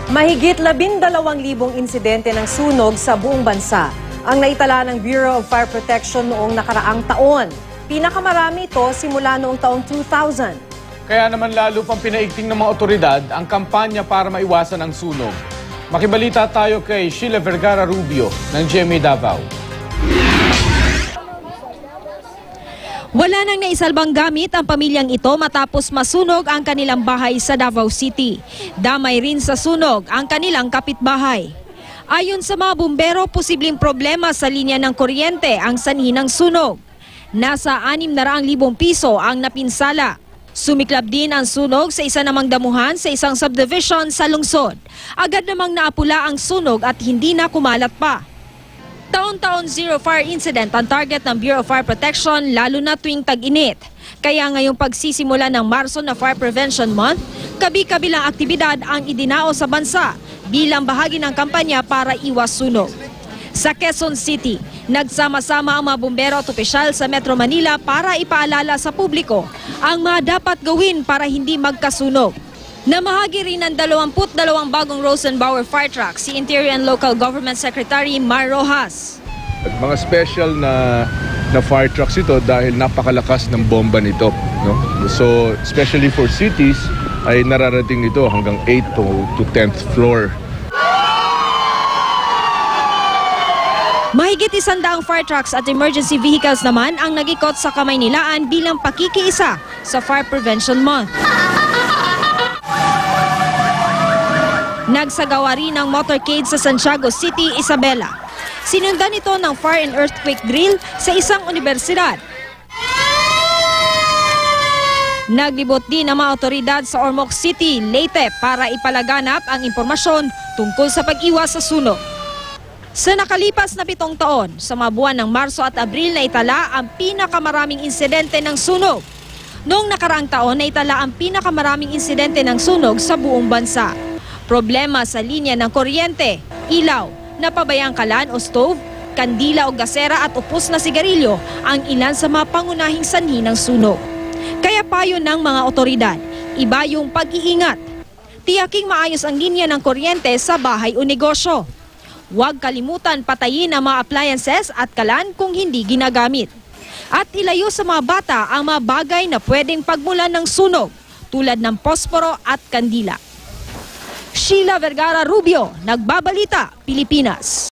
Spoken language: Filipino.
Mahigit 12,000 insidente ng sunog sa buong bansa ang naitala ng Bureau of Fire Protection noong nakaraang taon. Pinakamarami ito simula noong taong 2000. Kaya naman lalo pang pinaigting ng mga otoridad ang kampanya para maiwasan ang sunog. Makibalita tayo kay Sheila Vergara Rubio ng GMA Davao. Wala nang naisalbang gamit ang pamilyang ito matapos masunog ang kanilang bahay sa Davao City. Damay rin sa sunog ang kanilang kapitbahay. Ayon sa mga bumbero, posibleng problema sa linya ng kuryente ang sanhi ng sunog. Nasa 600,000 piso ang napinsala. Sumiklab din ang sunog sa isa namang damuhan sa isang subdivision sa lungsod. Agad namang naapula ang sunog at hindi na kumalat pa. Taon-taon zero fire incident ang target ng Bureau of Fire Protection lalo na tuwing tag-init. Kaya ngayong pagsisimula ng Marso na Fire Prevention Month, kabi-kabilang aktibidad ang idinao sa bansa bilang bahagi ng kampanya para iwas sunog. Sa Quezon City, nagsama-sama ang mga bumbero at opisyal sa Metro Manila para ipaalala sa publiko ang mga dapat gawin para hindi magkasunog. Namahagi rin ng 22 bagong Rosenbauer fire truck si Interior and Local Government Secretary Mar Rojas. At mga special na fire trucks ito dahil napakalakas ng bomba nito. No? So especially for cities ay nararating ito hanggang 8th to 10th floor. Mahigit 100 fire trucks at emergency vehicles naman ang nag-ikot sa Kamaynilaan bilang pakikiisa sa Fire Prevention Month. Nagsagawa rin ng motorcade sa Santiago City, Isabela. Sinundan ito ng fire and earthquake drill sa isang universidad. Naglibot din ang mga otoridad sa Ormoc City, Leyte para ipalaganap ang impormasyon tungkol sa pag-iwas sa sunog. Sa nakalipas na 7 taon, sa mga buwan ng Marso at Abril na itala ang pinakamaraming insidente ng sunog. Noong nakaraang taon na itala ang pinakamaraming insidente ng sunog sa buong bansa. Problema sa linya ng kuryente, ilaw, napabayang kalan o stove, kandila o gasera at upos na sigarilyo ang ilan sa mga pangunahing sanhi ng sunog. Kaya payo ng mga otoridad, iba yung pag-iingat. Tiyaking maayos ang linya ng kuryente sa bahay o negosyo. Huwag kalimutan patayin ang mga appliances at kalan kung hindi ginagamit. At ilayo sa mga bata ang mga bagay na pwedeng pagmulan ng sunog tulad ng posporo at kandila. Sheila Vergara Rubio, Nagbabalita, Pilipinas.